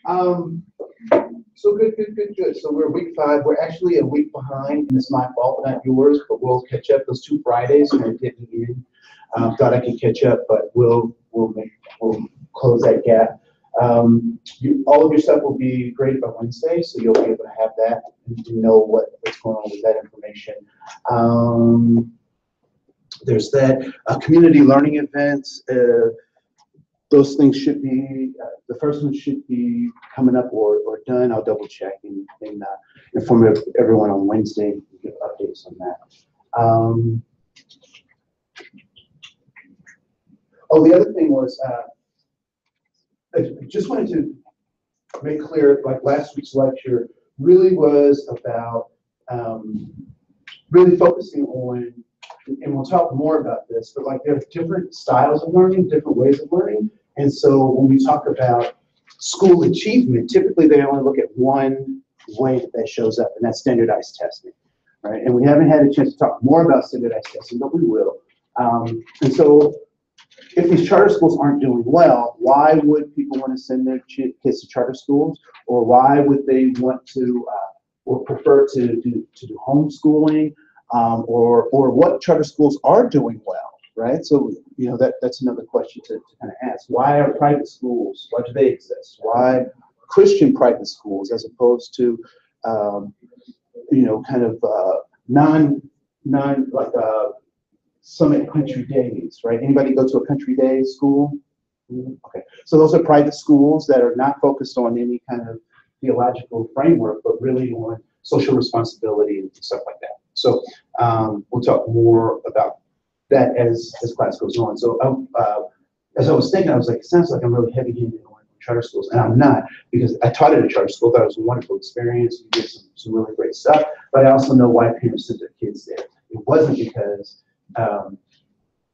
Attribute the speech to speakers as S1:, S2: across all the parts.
S1: So good. So we're week 5. We're actually a week behind, and it's my fault, not yours, but we'll catch up. Those 2 Fridays we're getting in. Thought I could catch up, but we'll close that gap. All of your stuff will be graded by Wednesday, so you'll be able to have that and know what's going on with that information. There's that. Community learning events. Those things should be, the first one should be coming up or done. I'll double check and inform everyone on Wednesday and give updates on that. The other thing was, I just wanted to make clear, like last week's lecture really was about really focusing on, and we'll talk more about this, but like there are different styles of learning, different ways of learning. And so when we talk about school achievement, typically they only look at one way that shows up, and that's standardized testing, right? And we haven't had a chance to talk more about standardized testing, but we will. And so if these charter schools aren't doing well, why would people want to send their kids to charter schools? Or why would they want to or prefer to do homeschooling? Or what charter schools are doing well, right? So, that's another question to kind of ask. Why are private schools, why do they exist? Why Christian private schools as opposed to, kind of Summit Country Days, right? Anybody go to a Country Day school? Okay, so those are private schools that are not focused on any kind of theological framework, but really on social responsibility and stuff like that. So we'll talk more about that as class goes on. So as I was thinking, I was like, it sounds like I'm really heavy-handed on charter schools, and I'm not, because I taught at a charter school. Thought it was a wonderful experience. We did some really great stuff, but I also know why parents sent their kids there. It wasn't because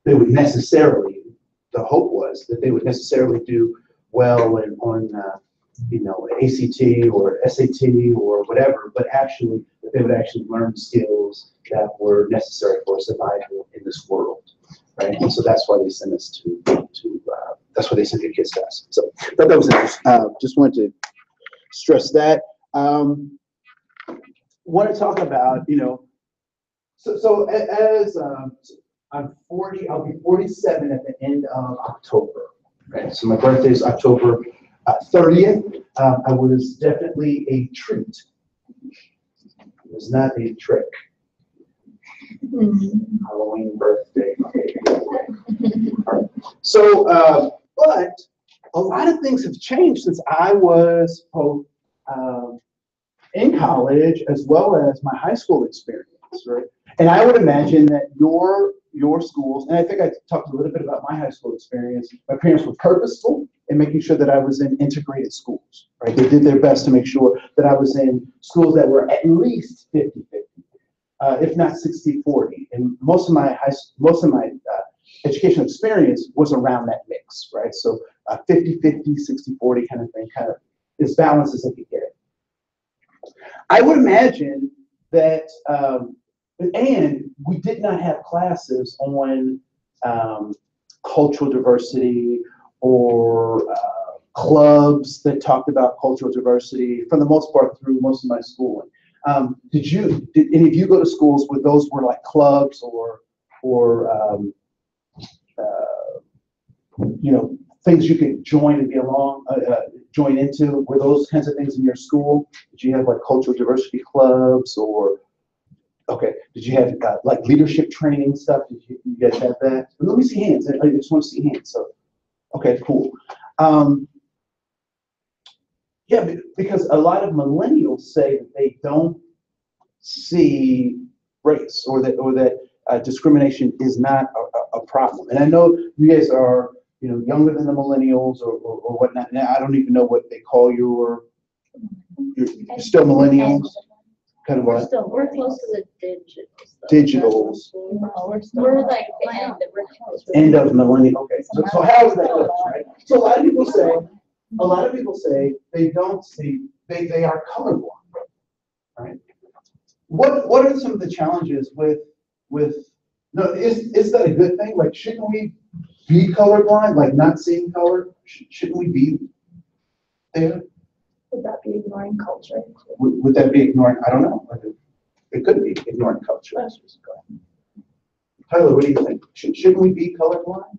S1: they would necessarily, the hope was that they would necessarily do well on ACT or SAT or whatever, but actually that they would actually learn skills that were necessary for survival in this world, right? And so that's why they sent us to that's why they sent their kids to us. So that was interesting. Just wanted to stress that. Want to talk about, so as I'm 40, I'll be 47 at the end of October. Right? So my birthday is October 30th. I was definitely a treat. It was not a trick. Halloween birthday. Okay. All right. So, but a lot of things have changed since I was in college, as well as my high school experience, right? And I would imagine that your schools, and I think I talked a little bit about my high school experience, my parents were purposeful in making sure that I was in integrated schools, right? They did their best to make sure that I was in schools that were at least 50-50, if not 60-40. And most of my educational experience was around that mix, right? So 50-50, 60-40 kind of thing, kind of as balanced as I could get it. I would imagine that, and we did not have classes on cultural diversity or clubs that talked about cultural diversity for the most part through most of my schooling. Did any of you go to schools where those were like clubs or things you could join and be join into? Were those kinds of things in your school? Did you have like cultural diversity clubs or? Okay. Did you have like leadership training stuff? Did you guys have that? Let me see hands. I just want to see hands. So, okay, cool. Yeah, because a lot of millennials say that they don't see race or that discrimination is not a problem. And I know you guys are younger than the millennials or whatnot. Now I don't even know what they call you're still millennials. Kind of what?
S2: We're close to the digitals.
S1: Digitals.
S2: We're like the end. We're close.
S1: End of millennium. Okay. So how is that look, right? So a lot of people say they don't see, they are colorblind, right? What are some of the challenges with no, is that a good thing? Like, shouldn't we be colorblind, like not seeing color? Shouldn't we be there?
S3: Would that be ignoring culture?
S1: Would that be ignoring? I don't know. It could be ignoring culture. Tyler, what do you think? Shouldn't we be colorblind?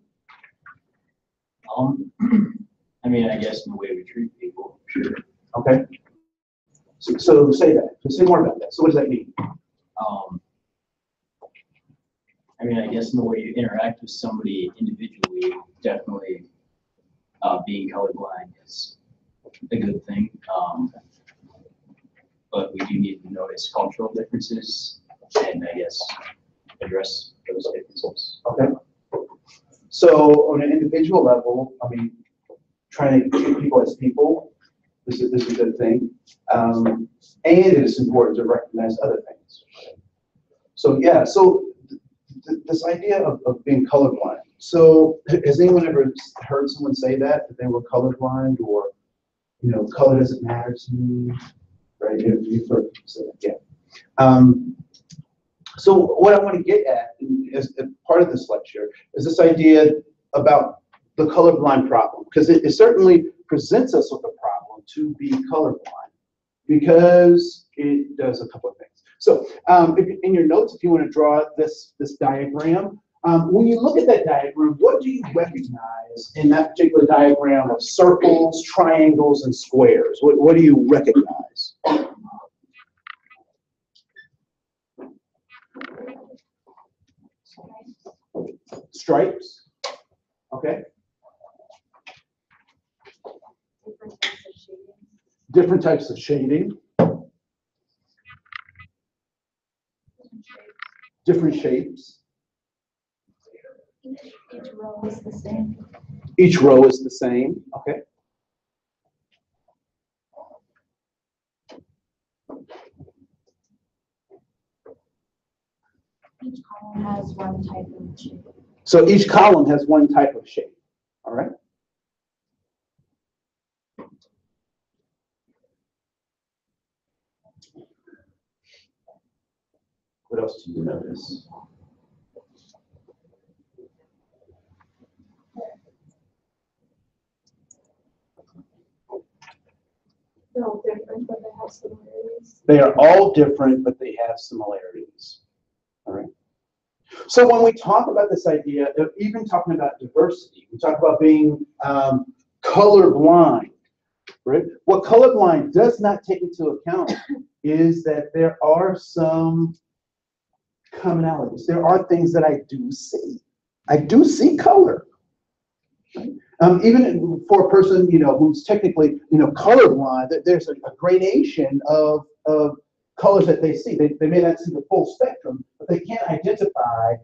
S4: I mean, I guess in the way we treat people, sure.
S1: Okay. So say that. So say more about that. So what does that mean?
S4: I mean, I guess in the way you interact with somebody individually, definitely being colorblind is a good thing. But we do need to notice cultural differences and I guess address those differences.
S1: Okay. So on an individual level, I mean, trying to treat people as people, this is a good thing. And it is important to recognize other things. So yeah, so this idea of being colorblind. So has anyone ever heard someone say that they were colorblind, or, you know, color doesn't matter to me, right? You've heard people say that, yeah. So what I want to get at as part of this lecture is this idea about the colorblind problem, because it certainly presents us with a problem to be colorblind, because it does a couple of things. So in your notes, if you want to draw this diagram, when you look at that diagram, what do you recognize in that particular diagram of circles, triangles, and squares? What do you recognize? Stripes. Okay. Different types of shading. Different shapes.
S3: Each row is the same.
S1: Each row is the same. Okay.
S3: Each column has one type of shape.
S1: So each column has one type of shape. All right. What else do you notice?
S3: They're all different, but they have similarities.
S1: They are all different, but they have similarities. All right. So when we talk about this idea of even talking about diversity, we talk about being colorblind, right? What colorblind does not take into account is that there are some commonalities. There are things that I do see. I do see color. Right? Even for a person, you know, who's technically, you know, colorblind, there's a gradation of colors that they see. They may not see the full spectrum, but they can't identify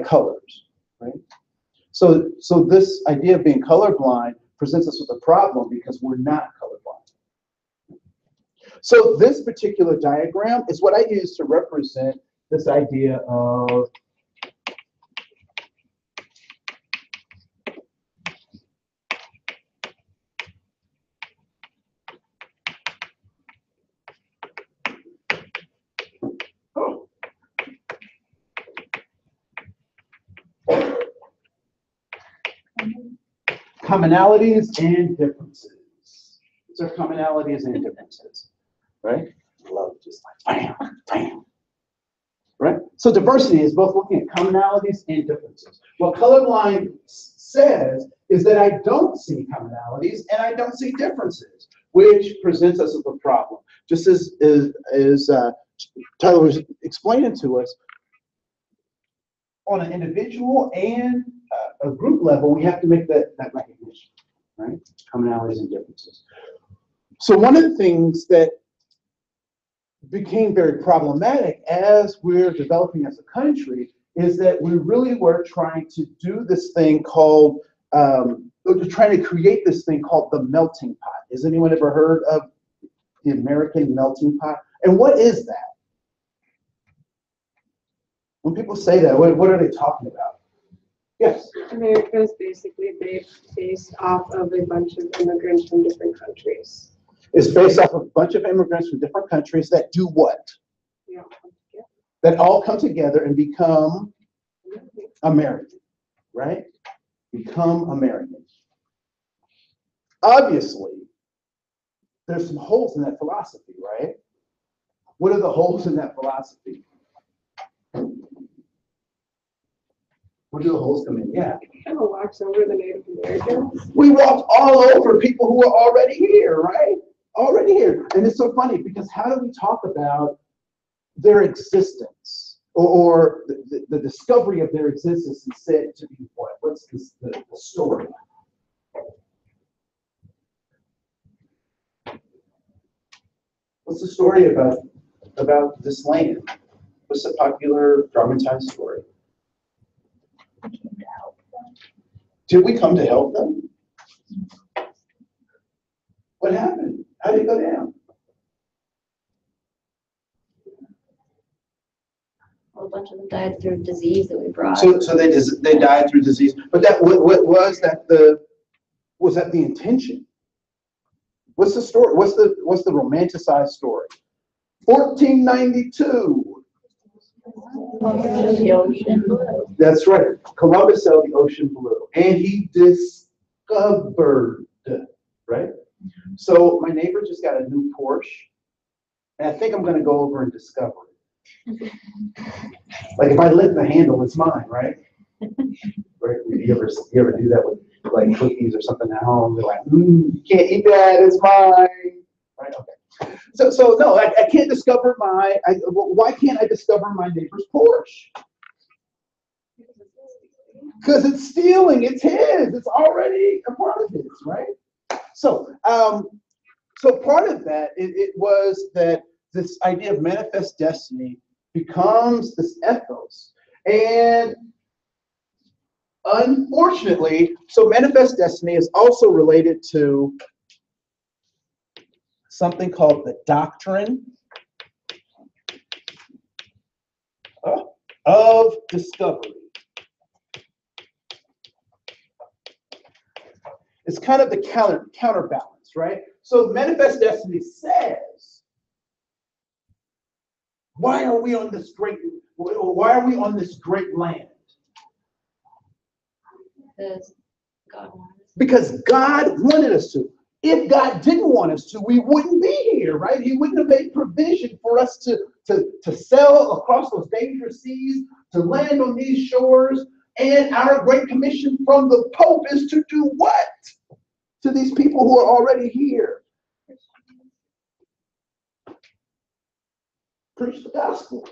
S1: colors, right? So this idea of being colorblind presents us with a problem because we're not colorblind. So this particular diagram is what I use to represent this idea of commonalities and differences. These are commonalities and differences, right? Love just like bam, bam. Right? So diversity is both looking at commonalities and differences. What colorblind says is that I don't see commonalities and I don't see differences, which presents us with a problem. Just as Tyler was explaining to us, on an individual and a group level, we have to make that recognition, right? Commonalities and differences. So one of the things that became very problematic as we're developing as a country is that we really were trying to do this thing called, trying to create this thing called the melting pot. Has anyone ever heard of the American melting pot? And what is that? When people say that, what are they talking about? Yes?
S5: America is basically based off of a bunch of immigrants from different countries.
S1: It's based off of a bunch of immigrants from different countries that do what?
S5: Yeah.
S1: That all come together and become American, right? Become Americans. Obviously, there's some holes in that philosophy, right? What are the holes in that philosophy? Where do the holes come in? Yeah.
S5: Kind of walks over the Native Americans.
S1: We walked all over people who are already here, right? Already here. And it's so funny because how do we talk about their existence or the discovery of their existence is said to be what? What's the story? What's the story about this land? What's the popular dramatized story? Did we come to help them? What happened? How did it go down?
S2: Well, a bunch of them died through disease that we brought.
S1: So they died through disease. But that what was that the intention? What's the story? What's the romanticized story? 1492.
S2: The ocean blue.
S1: That's right. Columbus sailed the ocean blue, and he discovered, right? So my neighbor just got a new Porsche, and I think I'm going to go over and discover it. Like if I lift the handle, it's mine, right? Right? You ever do that with like cookies or something at home? They're like, you can't eat that. It's mine. Right? Okay. So no, I can't discover why can't I discover my neighbor's Porsche? Because it's stealing. It's his. It's already a part of his, right? So part of that it was that this idea of manifest destiny becomes this ethos, and unfortunately, so manifest destiny is also related to something called the doctrine of discovery. It's kind of the counterbalance, right? So manifest destiny says, why are we on this great land? Because God wanted us to. If God didn't want us to, we wouldn't be here, right? He wouldn't have made provision for us to sail across those dangerous seas, to land on these shores. And our great commission from the Pope is to do what? To these people who are already here. Preach the gospel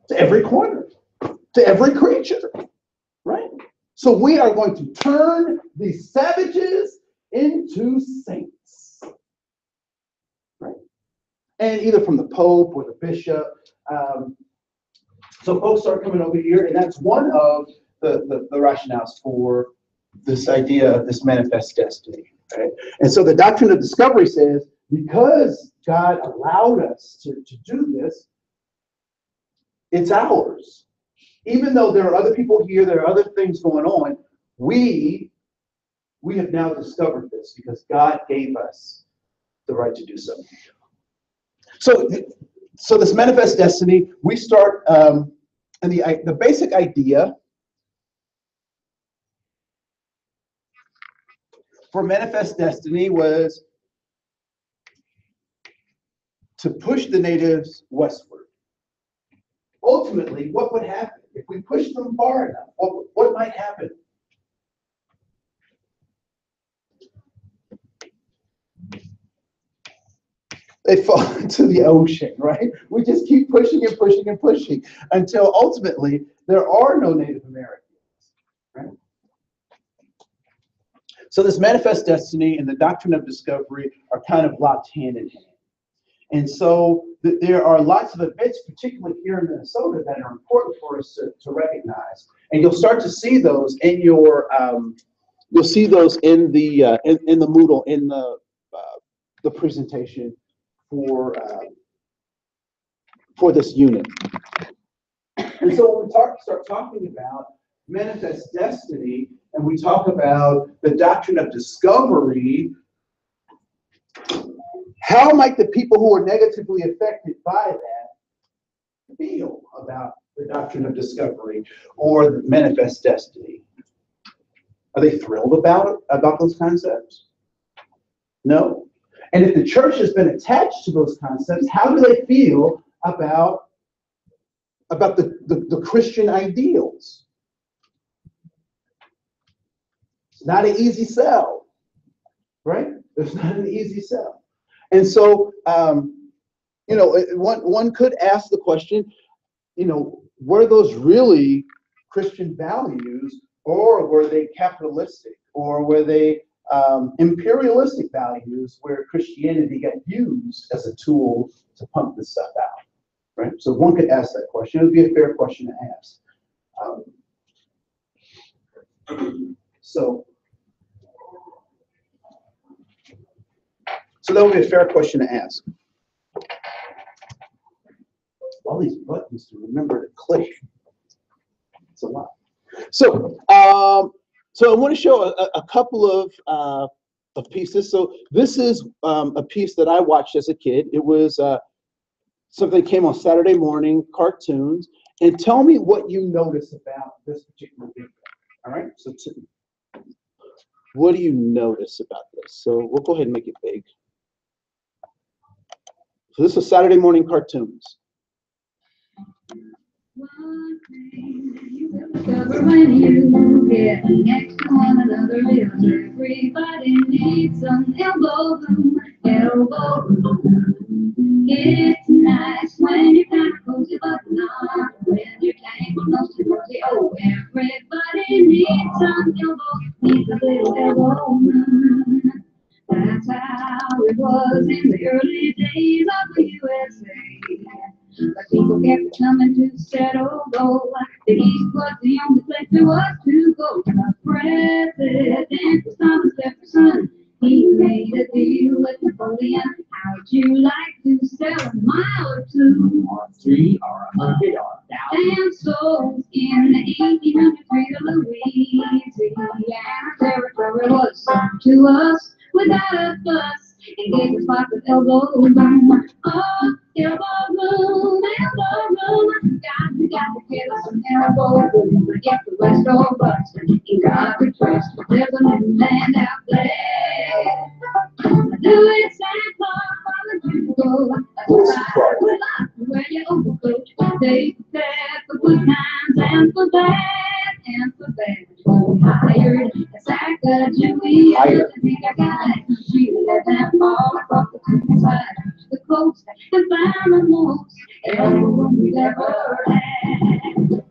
S1: to every corner, to every creature, right? So we are going to turn these savages into saints, right? And either from the Pope or the bishop. So folks start coming over here, and that's one of the rationales for this idea of this manifest destiny, right? And so the doctrine of discovery says, because God allowed us to do this, it's ours. Even though there are other people here, there are other things going on, we have now discovered this because God gave us the right to do so. So this manifest destiny, we start, and the basic idea for manifest destiny was to push the natives westward. Ultimately, what would happen if we pushed them far enough? What might happen? They fall into the ocean, right? We just keep pushing and pushing and pushing until ultimately there are no Native Americans, right? So this manifest destiny and the doctrine of discovery are kind of locked hand in hand. And so there are lots of events, particularly here in Minnesota, that are important for us to recognize. And you'll start to see those in your, you'll see those in the Moodle, in the presentation for this unit. And so when we start talking about manifest destiny, and we talk about the doctrine of discovery, how might the people who are negatively affected by that feel about the doctrine of discovery or the manifest destiny? Are they thrilled about those concepts? No. And if the church has been attached to those concepts, how do they feel about the Christian ideals? It's not an easy sell, right? It's not an easy sell. And so, one could ask the question, were those really Christian values, or were they capitalistic, or were they imperialistic values where Christianity got used as a tool to pump this stuff out, right? So one could ask that question. It would be a fair question to ask. So that would be a fair question to ask. All these buttons to remember to click. It's a lot. So, I want to show a couple of pieces. So this is a piece that I watched as a kid. It was something that came on Saturday morning, cartoons. And tell me what you notice about this particular video. All right. So what do you notice about this? So we'll go ahead and make it big. So this is Saturday morning cartoons.
S6: One thing you will discover when you get next to one another is everybody needs some elbow room, elbow room. It's nice when you're kind of cozy, but not when you're tangled close to cozy. Oh, everybody needs some elbow, needs a little elbow room. That's how it was in the early days of the USA. But people kept coming to settle gold. The East was the only place there was to go. The president was Thomas Jefferson. He made a deal with Napoleon. How'd you like to sell a mile or two? Or 3 or 100 or 1,000? And so in 1803 Louisiana territory was sold to us without a fuss. And gave us lots of elbow room. Oh, elbow room, elbow room. We got to get us some elbow room. Get the rest of us. In God we trust. There's a new land out there. Do it, Santa Claus, follow you go. Wear your overcoat. Stay prepared for good times and for bad. And for bad. Hired a sack of Jewy. I think I got it. She let them fall across the countryside to the coast and found the most everyone we'd ever had.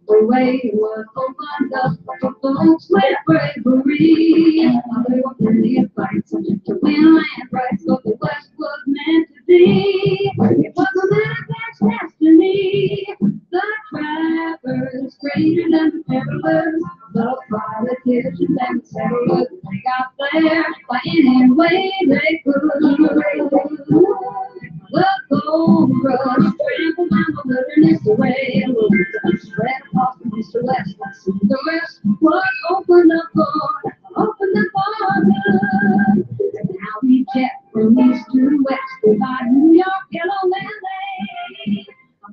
S6: The way was opened up for folks with bravery. There were plenty of fights to win land rights, but the West was meant to be. It was a manifest destiny. The trappers, traders, and the peddlers, the politicians and the settlers, they got there by any way they could. The gold rush trampled down the wilderness away. Spread across the east to west. The rest was opened up for good. And now we jet from east to west. We buy New York, yellow, and LA.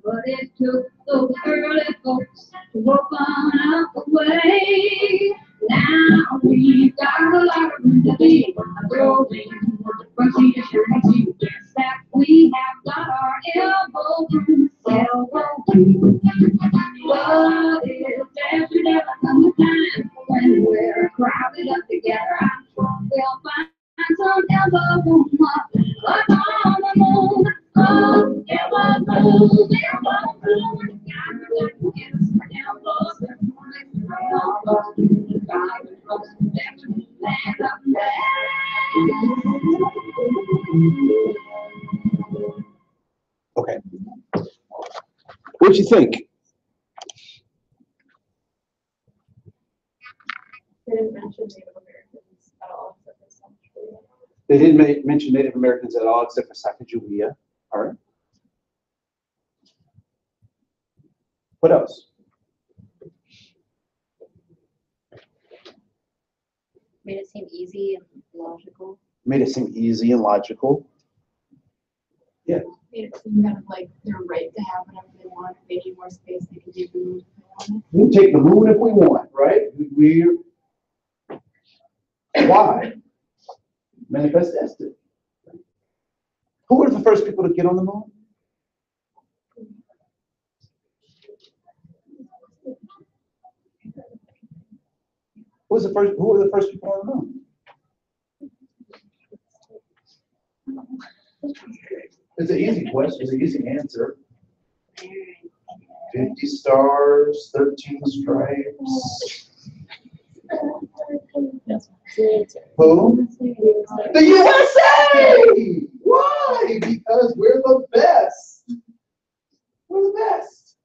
S6: But it took those early folks to open up the way. Now we've got a lot of room to be growing from sea to shining sea. Yes, that we have got our elbow room, elbow room. But if there should ever come a time when we're crowded up together, I'm sure we'll find some elbow room up on the moon. Oh, elbow room, elbow room. Got to get us some elbows.
S1: Okay. What'd you think?
S3: They didn't mention Native Americans at all, except for some.
S1: They didn't mention Native Americans at all except for Sacagawea. All right. What else?
S2: Made it seem easy and logical.
S1: Made it seem easy and logical. Yeah.
S3: Made it seem kind of like their right to have whatever they want. If they need more space, they can take the moon if they want.
S1: We can take the moon if we want, right? Why? Manifest destiny. the first people to get on the moon? Who were the first people on the moon? It's an easy question, it's an easy answer. 50 stars, 13 stripes. Who? The USA! Why? Because we're the best. We're the best.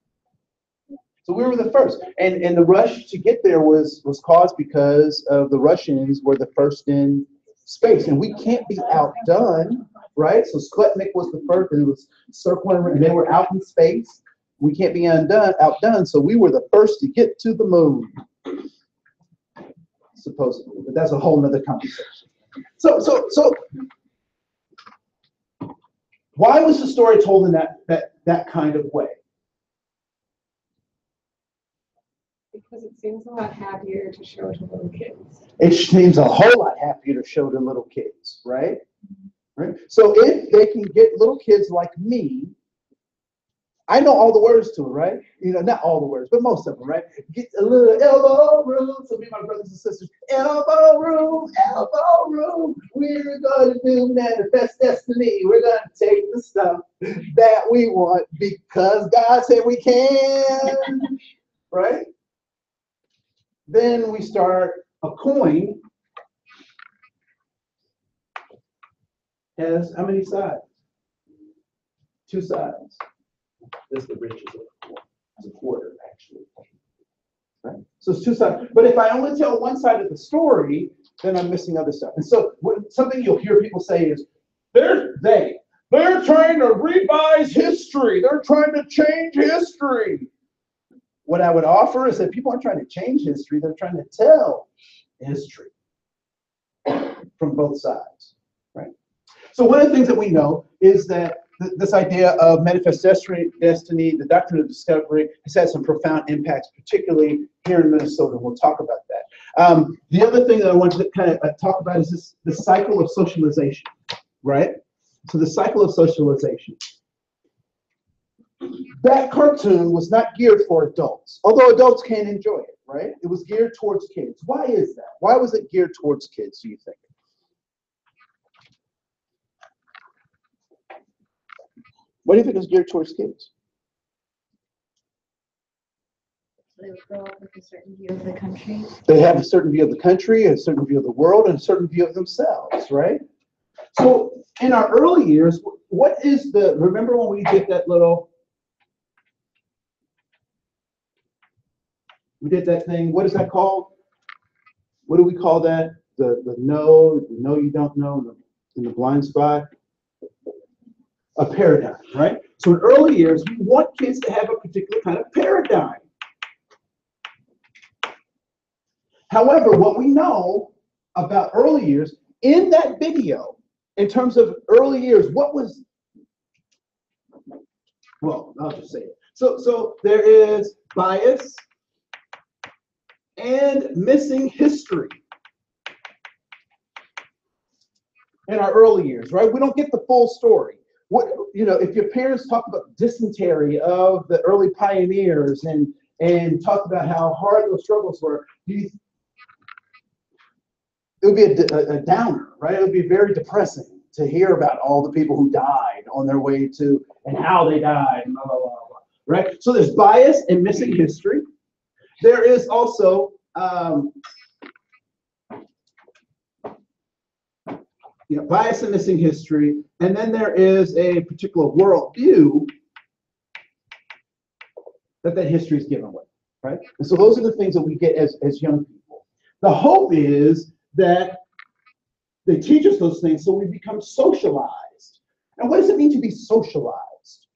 S1: So we were the first. And the rush to get there was caused because of the Russians were the first in space. And we can't be outdone, right? So Sputnik was the first, and it was circling, and they were out in space. We can't be outdone, so we were the first to get to the moon, supposedly. But that's a whole nother conversation. So why was the story told in that kind of way?
S5: Because it seems a lot happier to show to little kids.
S1: It seems a whole lot happier to show to little kids, right? Right. So if they can get little kids like me, I know all the words to it, right? You know, not all the words, but most of them, right? Get a little elbow room. So me and my brothers and sisters, elbow room, we're going to do manifest destiny. We're going to take the stuff that we want because God said we can, right? Then we start a coin. Has how many sides? 2 sides. This is the richest of it's a quarter, actually. Right? So it's 2 sides. But if I only tell one side of the story, then I'm missing other stuff. And so something you'll hear people say is, they're trying to revise history. They're trying to change history. What I would offer is that people aren't trying to change history. They're trying to tell history from both sides. Right? So one of the things that we know is that this idea of manifest destiny, the doctrine of discovery, has had some profound impacts, particularly here in Minnesota. We'll talk about that. The other thing that I want to kind of talk about is the cycle of socialization, right? So the cycle of socialization. That cartoon was not geared for adults, although adults can enjoy it, right? It was geared towards kids. Why is that? Why was it geared towards kids, do you think? What do you think is geared towards kids?
S2: They would grow up with a certain view of the country.
S1: They have a certain view of the country, a certain view of the world, and a certain view of themselves, right? So in our early years, what is remember when we did that thing, what is that called? What do we call that? The know you don't know, in the blind spot? A paradigm, right? So in early years, we want kids to have a particular kind of paradigm. However, what we know about early years, in that video, in terms of early years, well, I'll just say it. So there is bias and missing history in our early years, right? We don't get the full story. If your parents talk about dysentery of the early pioneers and talk about how hard those struggles were, it would be a downer, right? It would be very depressing to hear about all the people who died on their way to and how they died, and blah, blah, blah, blah, right? So there's bias and missing history. There is also bias and missing history, and then there is a particular worldview that history is given with, right? And so those are the things that we get as young people. The hope is that they teach us those things so we become socialized. And what does it mean to be socialized?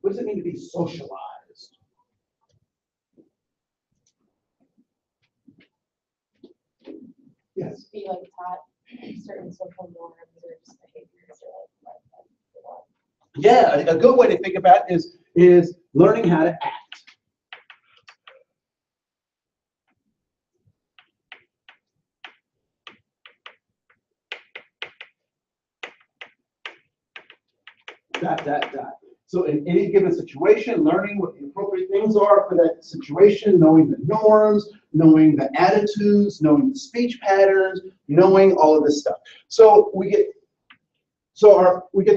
S1: What does it mean to be socialized? Yes.
S3: Be like taught certain social norms or just behaviors or like
S1: Yeah, a good way to think about it is learning how to act. dot, dot, dot. So in any given situation, learning what the appropriate things are for that situation, knowing the norms, knowing the attitudes, knowing the speech patterns, knowing all of this stuff. So we get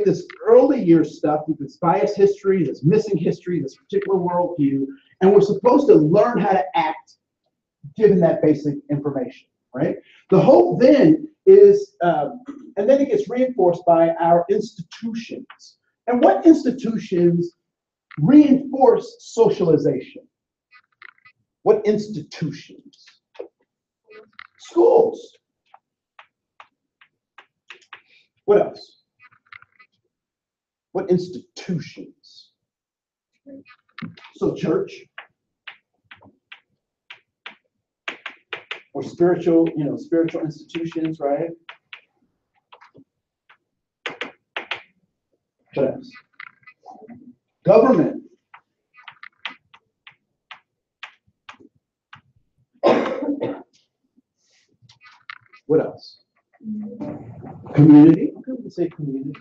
S1: this early year stuff with this biased history, this missing history, this particular worldview, and we're supposed to learn how to act given that basic information, right? The hope then is, and then it gets reinforced by our institutions. And what institutions reinforce socialization? What institutions? Schools. What else? What institutions? So church. Or spiritual, spiritual institutions, right? What else? Government. What else? Community. Okay, we can say community.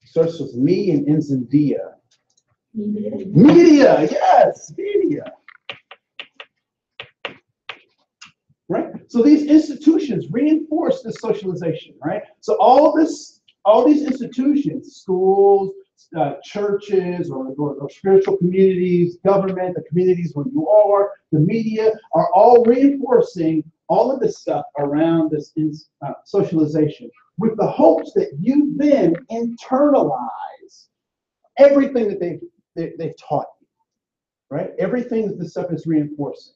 S1: Starts with me and ends in dia. Media, yes, media. Right? So these institutions reinforce this socialization, right? So all these institutions, schools, churches, or spiritual communities, government, the communities where you are, the media, are all reinforcing all of this stuff around this socialization with the hopes that you then internalize everything that they've taught you, right? Everything that this stuff is reinforcing.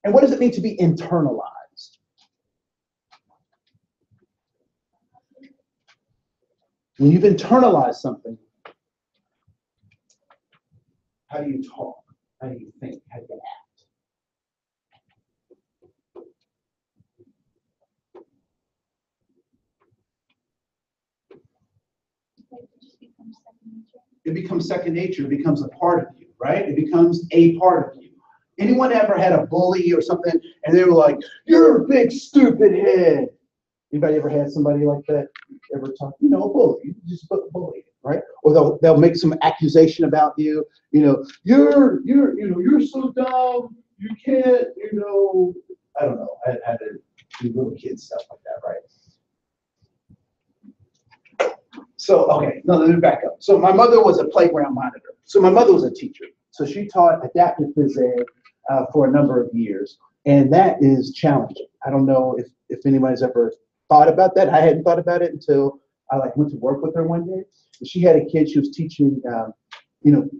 S1: And what does it mean to be internalized? When you've internalized something, how do you talk? How do you think? How do you act? It becomes second nature. It becomes a part of you, right? It becomes a part of you. Anyone ever had a bully or something and they were like, "You're a big stupid head"? Anybody ever had somebody like that? Ever talk? A bully. You just bully, right? Or they'll make some accusation about you. You're so dumb. You can't. I don't know. I had to do little kid stuff like that, right? So, okay, no, let me back up. So my mother was a playground monitor. So my mother was a teacher. So she taught adaptive phys ed for a number of years. And that is challenging. I don't know if anybody's ever thought about that. I hadn't thought about it until I went to work with her one day. And she had a kid, she was teaching,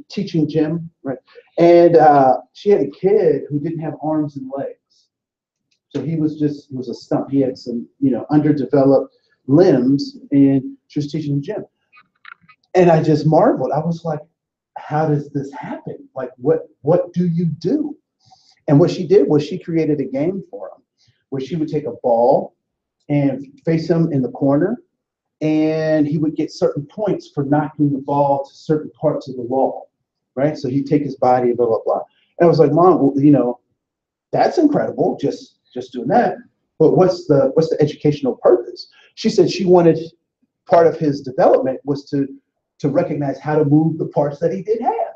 S1: teaching gym, right? And she had a kid who didn't have arms and legs. So he was a stump. He had some, underdeveloped limbs, and she was teaching gym. And I just marveled. I was like, how does this happen? Like, what do you do? And what she did was she created a game for him where she would take a ball and face him in the corner, and he would get certain points for knocking the ball to certain parts of the wall, right? So he'd take his body, blah, blah, blah. And I was like, Mom, well, that's incredible, just doing that. But what's the educational purpose? She said she wanted, part of his development was to recognize how to move the parts that he did have,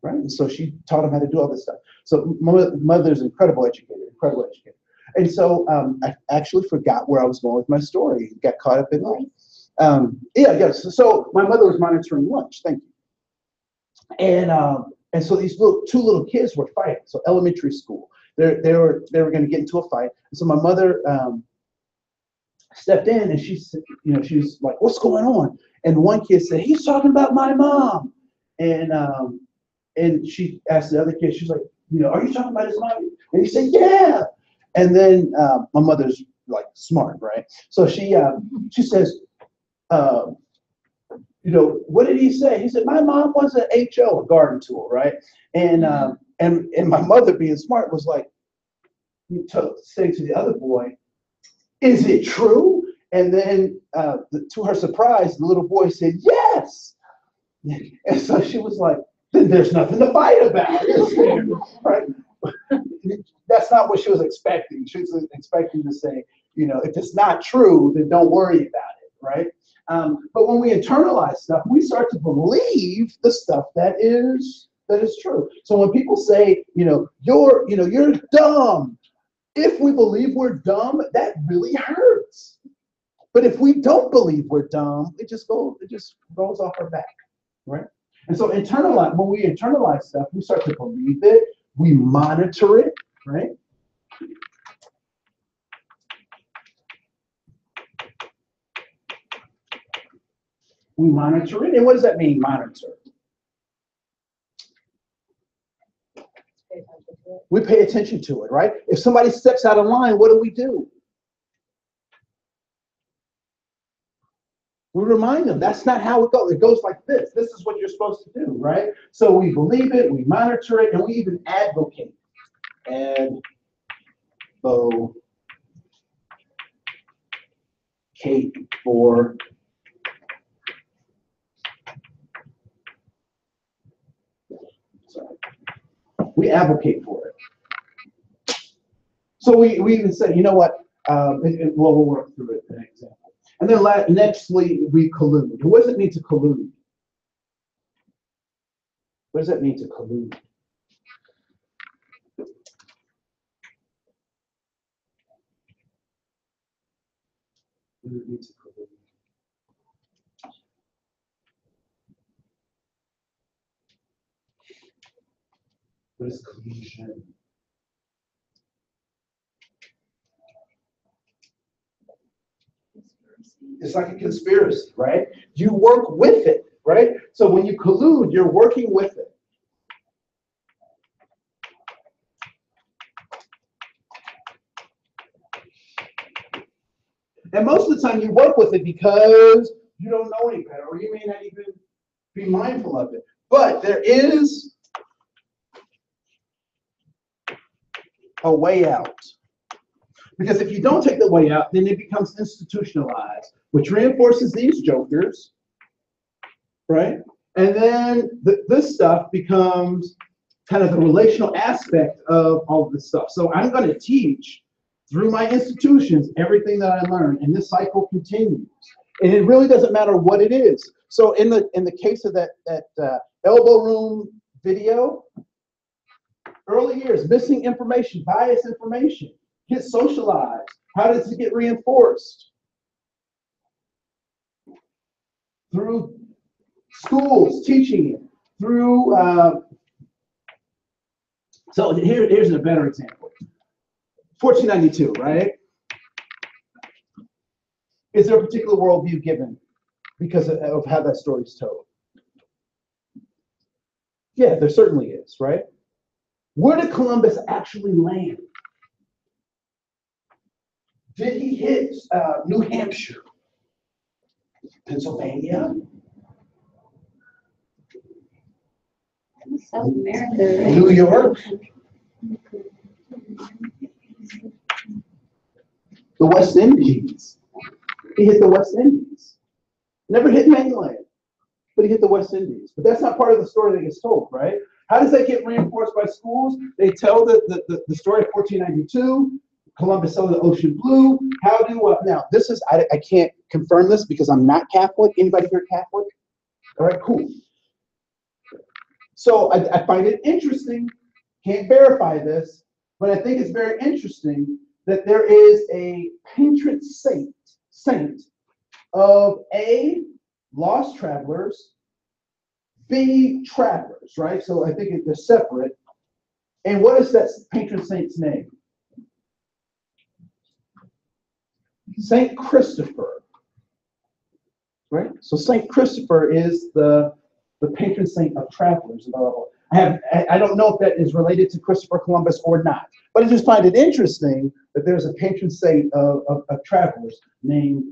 S1: right? And so she taught him how to do all this stuff. So my mother's incredible educator. And so I actually forgot where I was going with my story. Got caught up in life. So my mother was monitoring lunch. Thank you. And so these two little kids were fighting. So elementary school, they were going to get into a fight. And so my mother stepped in, and she said, she was like, "What's going on?" And one kid said, "He's talking about my mom." And she asked the other kid, she's like, "Are you talking about his mom?" And he said, "Yeah." And then my mother's like smart, right? So she says, "What did he say?" He said, "My mom was an HO, a garden tool, right?" And my mother, being smart, was like, saying to the other boy, "Is it true?" And then to her surprise, the little boy said, "Yes." And so she was like, "Then there's nothing to fight about," right? That's not what she was expecting. She was expecting to say, You know, if it's not true, then don't worry about it, right? But when we internalize stuff, we start to believe the stuff that is true. So when people say, you're dumb, if we believe we're dumb, that really hurts. But if we don't believe we're dumb, it just goes off our back, right? And so when we internalize stuff, we start to believe it, we monitor it, right? We monitor it. And what does that mean, monitor? We pay attention to it, right? If somebody steps out of line, what do? We remind them that's not how it goes. It goes like this. This is what you're supposed to do, right? So we believe it, we monitor it, and we even advocate. Advocate for we advocate for it. So we even say, you know what? We'll work through it, an example. And then nextly, we collude. What does it mean to collude? What does that mean to collude? What does it mean to collude? What is collusion? It's like a conspiracy, right? You work with it, right? So when you collude, you're working with it. And most of the time you work with it because you don't know any better, or you may not even be mindful of it. But there is a way out. Because if you don't take the way out, then it becomes institutionalized, which reinforces these jokers, right? And then this stuff becomes kind of the relational aspect of all of this stuff. So I'm going to teach through my institutions everything that I learned, and this cycle continues. And it really doesn't matter what it is. So in the case of that elbow room video, early years, missing information, biased information, get socialized. How does it get reinforced? Through schools teaching it, through so here's a better example. 1492, right? Is there a particular worldview given because of how that story is told? Yeah, there certainly is, right? Where did Columbus actually land? Did he hit New Hampshire, Pennsylvania,
S2: South America, right?
S1: New York, the West Indies? He hit the West Indies. Never hit mainland, but he hit the West Indies. But that's not part of the story that gets told, right? How does that get reinforced by schools? They tell the story of 1492. Columbus sailed the ocean blue. How do now? This is I can't confirm this because I'm not Catholic. Anybody here Catholic? All right, cool. So I find it interesting. Can't verify this, but I think it's very interesting that there is a patron saint of A, lost travelers, B, travelers, right? So I think they're separate. And what is that patron saint's name? Saint Christopher, right? So Saint Christopher is the patron saint of travelers. I don't know if that is related to Christopher Columbus or not, but I just find it interesting that there's a patron saint of travelers named.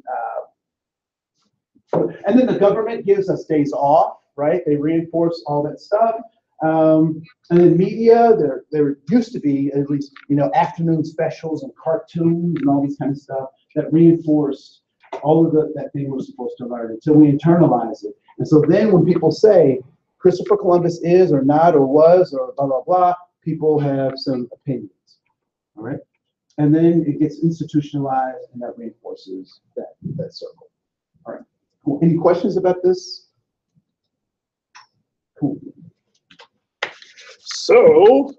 S1: And then the government gives us days off, right? They reinforce all that stuff. And then media, there used to be at least afternoon specials and cartoons and all this kind of stuff that reinforced all of that thing we're supposed to learn until we internalize it. And so then when people say Christopher Columbus is or not or was or blah, blah, blah, people have some opinions, all right? And then it gets institutionalized, and that reinforces that circle. All right. Cool. Any questions about this? Cool. So,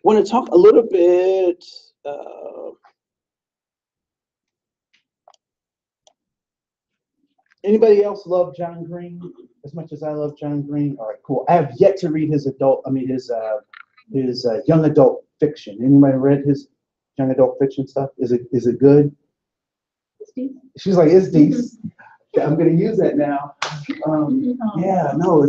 S1: want to talk a little bit. Anybody else love John Green as much as I love John Green? All right, cool. I have yet to read his young adult fiction. Anybody read his young adult fiction stuff? Is it good? She's like, it's decent. I'm gonna use that now. Yeah, no,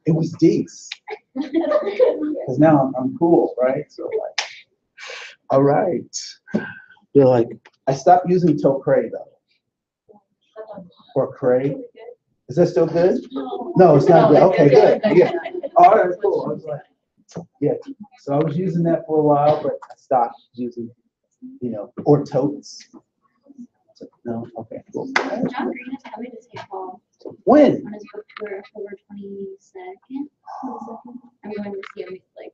S1: it was decent. Because now I'm cool, right? So like, all right. They're like, I stopped using Tokray though. Or Cray. Is that still good? No, it's not good. Okay, good. Yeah. All right, cool. I was like, yeah. So I was using that for a while, but I stopped using, or totes. No, okay, cool.
S2: John Green is coming to St. Paul
S1: When?
S2: on his book tour October 22nd. I'm going to see him, like,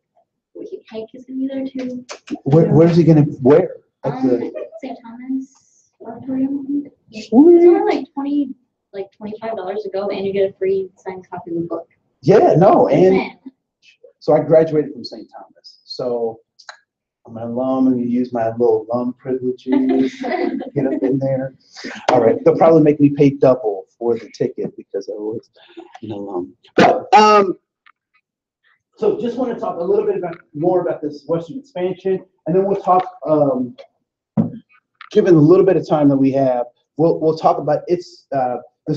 S2: Hank is going to be there too.
S1: Where's he gonna wear? At the
S2: St. Thomas Auditorium. It's
S1: Sweet.
S2: only like $25 to go, and you get a free signed copy of the book.
S1: Yeah, no, and
S2: Man.
S1: so I graduated from St. Thomas. So I'm an alum, and you use my little alum privileges, get up in there. All right, they'll probably make me pay double for the ticket because I was an alum. But so just want to talk a little bit more about this Western expansion, and then we'll talk. Given a little bit of time that we have, we'll talk about this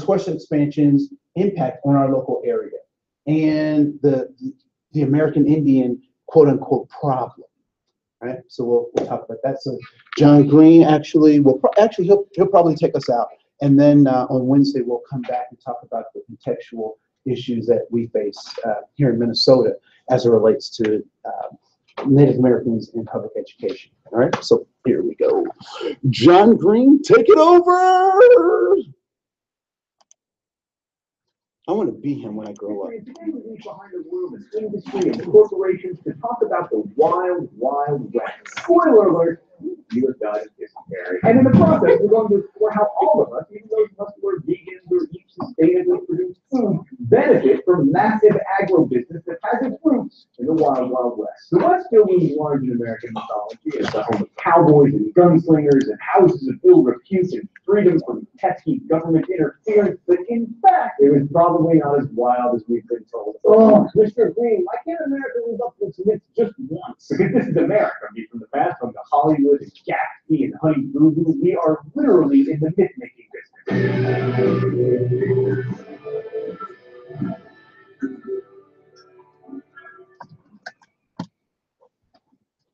S1: Western expansion's impact on our local area and the American Indian quote unquote problem. Right, so we'll talk about that. So John Green actually he'll probably take us out, and then on Wednesday we'll come back and talk about the contextual issues that we face here in Minnesota as it relates to Native Americans in public education. All right, so here we go. John Green, take it over. I want to be him when I grow up.
S7: Today we leave behind the room in industry and corporations to talk about the wild, wild west. Spoiler alert, you have died of dysentery. And in the process, we're going to explore how all of us, even those of us who are vegans or eat sustainably produced food, benefit from massive agro-business that has its roots in the wild, wild west. The West still looms large in American mythology as the home of cowboys and gunslingers and houses of ill repute and freedom from pesky government interference, but in fact, it was probably not as wild as we've been told. Oh, Mr. Green, why can't America live up to its myths just once? Because this is America. I mean, from the past, from the Hollywood and Gatsby and Honey Boo Boo, we are literally in the myth-making business.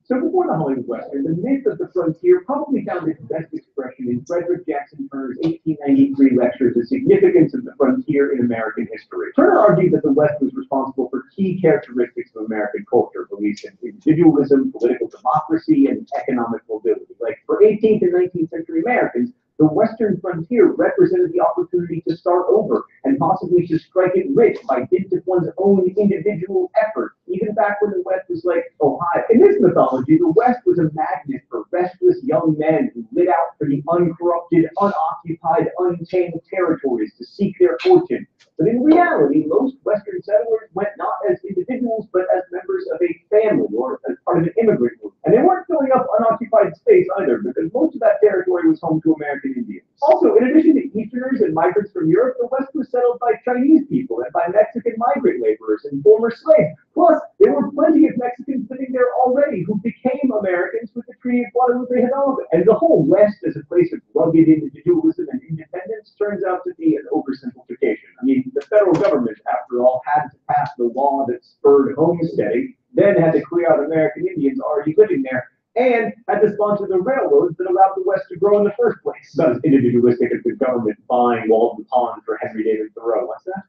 S7: So before the Hollywood Western, the myth of the frontier probably found its best expression in Frederick Jackson Turner's 1893 lecture, The Significance of the Frontier in American History. Turner argued that the West was responsible for key characteristics of American culture, beliefs in individualism, political democracy, and economic mobility. Like, for 18th and 19th century Americans, the Western frontier represented the opportunity to start over and possibly to strike it rich by dint of one's own individual effort, even back when the West was like Ohio. In this mythology, the West was a magnet for restless young men who lit out for the uncorrupted, unoccupied, untamed territories to seek their fortune. But in reality, most Western settlers went not as individuals, but as members of a family or as part of an immigrant group. And they weren't filling up unoccupied space either, because most of that territory was home to American Indians. Also, in addition to Easterners and migrants from Europe, the West was settled by Chinese people and by Mexican migrant laborers and former slaves. Plus, there were plenty of Mexicans living there already who became Americans with the Treaty of Guadalupe Hidalgo. And the whole West as a place of rugged individualism and independence turns out to be an oversimplification. I mean, the federal government, after all, had to pass the law that spurred homesteading, then had to clear out American Indians already living there, and had to sponsor the railroads that allowed the West to grow in the first place. It's not as individualistic as the government buying Walden Pond for Henry David Thoreau. What's that?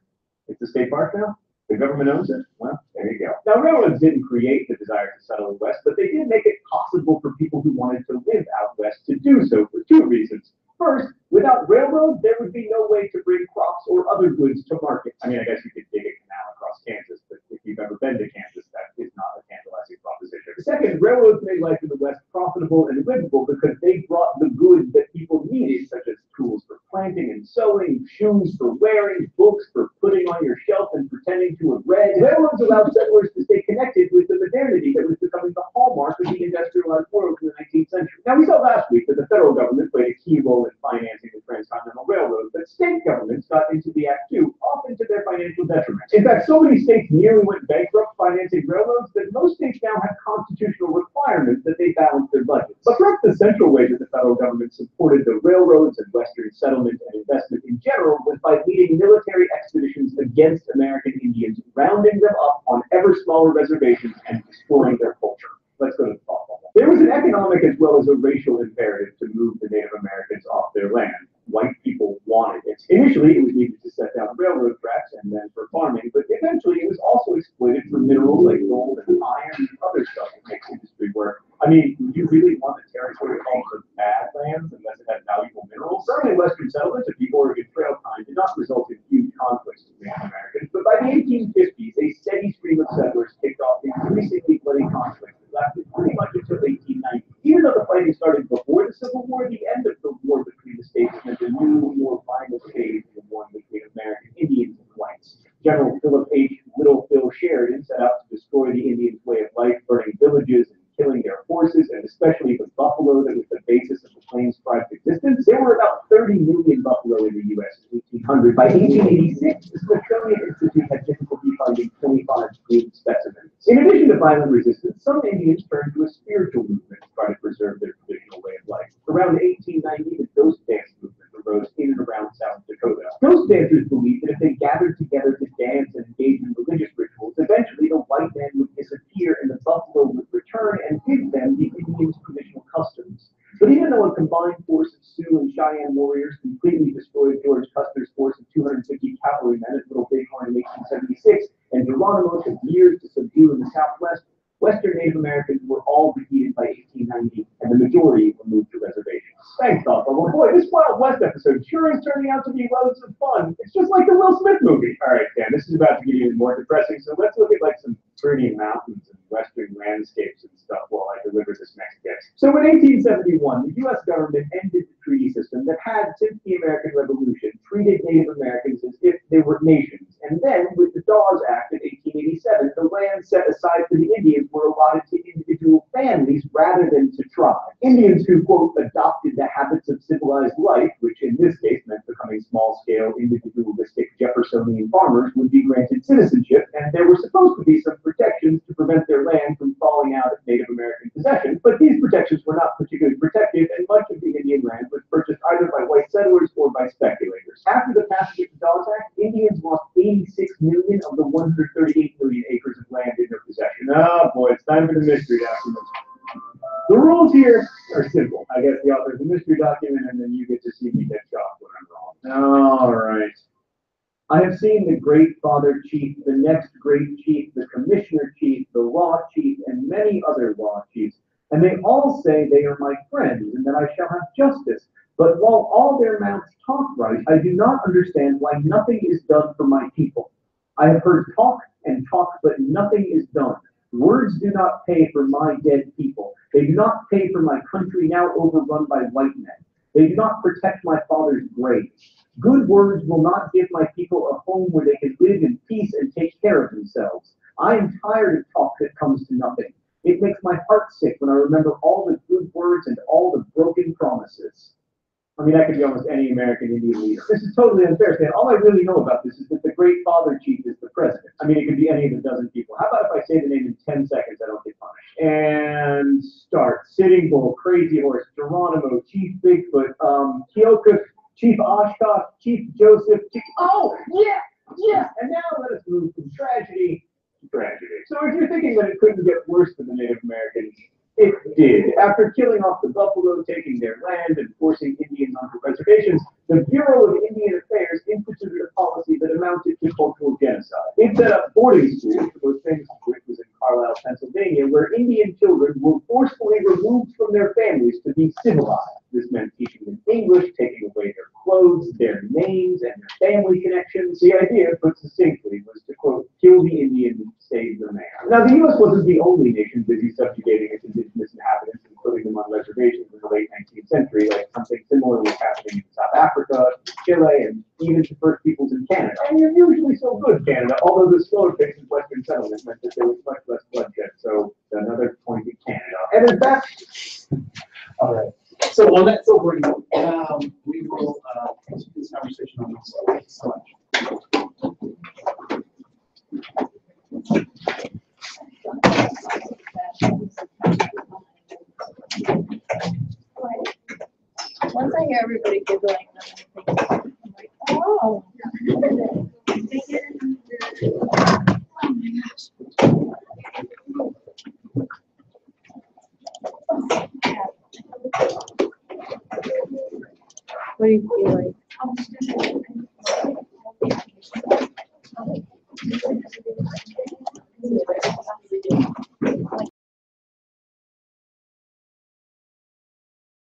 S7: It's a state park now? The government owns it? Well, there you go. Now, railroads didn't create the desire to settle in West, but they did make it possible for people who wanted to live out West to do so for two reasons. First, without railroads, there would be no way to bring crops or other goods to market. I mean, I guess you could dig a canal across Kansas, but if you've ever been to Kansas, that is not a tantalizing proposition. Second, railroads made life in the West profitable and livable because they brought the goods that people needed, such as tools for planting and sowing, shoes for wearing, books for putting on your shelf and pretending to have read. Railroads allowed settlers to stay connected with the modernity that was becoming the hallmark of the industrialized world in the 19th century. Now, we saw last week that the federal government played a key role in financing the transcontinental railroad, but state governments got into the act too, often to their financial detriment. In fact, so many states nearly went bankrupt financing railroads that most states now have constitutional requirements that they balance their budgets. But perhaps the central way that the federal government supported the railroads and Western settlement and investment in general was by leading military expeditions against American Indians, rounding them up on ever smaller reservations and destroying their culture. Let's go to the softball. There was an economic as well as a racial imperative to move the Native Americans off their land. White people wanted it. Initially, it was needed to set down railroad tracks and then for farming, but eventually it was also exploited for minerals like gold and iron and other stuff that makes industry work. I mean, would you really want a territory called the Badlands unless it had valuable minerals? Certainly Western settlements of the Oregon Trail kind did not result in huge conflicts with Native Americans, but by the 1850s, a steady stream of settlers kicked off increasingly bloody conflicts that lasted pretty much until 1890. Even though the fighting started before the Civil War, the end of the war between the states meant a new, more violent phase in the one between American Indians and whites. General Philip H. Little Phil Sheridan set out to destroy the Indians' way of life, burning villages and killing their horses, and especially the buffalo that was the basis of the Plains tribe's existence. There were about 30 million buffalo in the U.S. in 1800. By 1886, the Smithsonian Institute had difficulty finding 25 good specimens. In addition to violent resistance, some Indians turned to a spiritual movement to try to preserve their traditional way of life. Around 1890, the ghost dance movement arose in and around South Dakota. Ghost dancers believed that if they gathered together to dance and engage in religious rituals, eventually the white man would disappear and the buffalo would return and give them the Indians' traditional customs. But even though a combined force of Sioux and Cheyenne warriors completely destroyed George Custer's force of 250 cavalrymen at Little Bighorn in 1876, and Geronimo took years to subdue in the Southwest, Western Native Americans were all defeated by 1890, and the majority were moved to reservations. Thanks, Thoughtful. Well, boy, this Wild West episode sure is turning out to be loads of fun. It's just like the Will Smith movie. All right, Dan, this is about to get even more depressing, so let's look at like some pretty mountains and western landscapes and stuff while I deliver this next guest. So in 1871, the U.S. government ended the treaty system that had, since the American Revolution, treated Native Americans as if they were nations. And then, with the Dawes Act of 1887, the land set aside for the Indians were allotted to individual families rather than to tribes. Indians who, quote, adopted the habits of civilized life, which in this case meant becoming small-scale, individualistic Jeffersonian farmers, would be granted citizenship, and there were supposed to be some protections to prevent their land from falling out of Native American possession, but these protections were not particularly protective, and much of the Indian land was purchased either by white settlers or by speculators. After the passage of the Dawes Act, Indians lost 86 million of the 138 million acres of land in their possession. Oh boy, it's time for the mystery document. The rules here are simple. I guess the author of the mystery document, and then you get to see me get shocked when I'm wrong. All right. I have seen the Great Father Chief, the next Great Chief, the Commissioner Chief, the Law Chief, and many other law chiefs, and they all say they are my friends and that I shall have justice. But while all their mouths talk right, I do not understand why nothing is done for my people. I have heard talk and talk, but nothing is done. Words do not pay for my dead people. They do not pay for my country now overrun by white men. They do not protect my father's grave. Good words will not give my people a home where they can live in peace and take care of themselves. I am tired of talk that comes to nothing. It makes my heart sick when I remember all the good words and all the broken promises. I mean, that could be almost any American Indian leader. This is totally unfair, Stan. All I really know about this is that the Great Father Chief is the president. I mean, it could be any of a dozen people. How about if I say the name in 10 seconds, I don't get punished? And start. Sitting Bull, Crazy Horse, Geronimo, Chief Bigfoot, Keokuk, Chief Oshkosh, Chief Joseph, oh, yeah. And now let us move from tragedy to tragedy. So if you're thinking that it couldn't get worse than the Native Americans, it did. After killing off the buffalo, taking their land, and forcing Indians onto reservations, the Bureau of Indian Affairs instituted a policy that amounted to cultural genocide. It set up boarding schools, the most famous of which was in Carlisle, Pennsylvania, where Indian children were forcefully removed from their families to be civilized. This meant teaching them English, taking away their clothes, their names, and their family connections. The idea, put succinctly, was to, quote, kill the Indian, stayed the man. Now, the U.S. wasn't the only nation busy subjugating its indigenous inhabitants and putting them on reservations in the late 19th century. Like something similar was happening in South Africa, Chile, and even to First Peoples in Canada. And you're usually so good, Canada, although the slower pace of Western settlement meant that there was much less bloodshed. So another point in Canada. And in fact,
S1: All right. So on that sobering note, we will continue this conversation on this. Thank you so much.
S2: Once I hear everybody giggling, I'm like, oh. Oh my gosh. What do you feel like?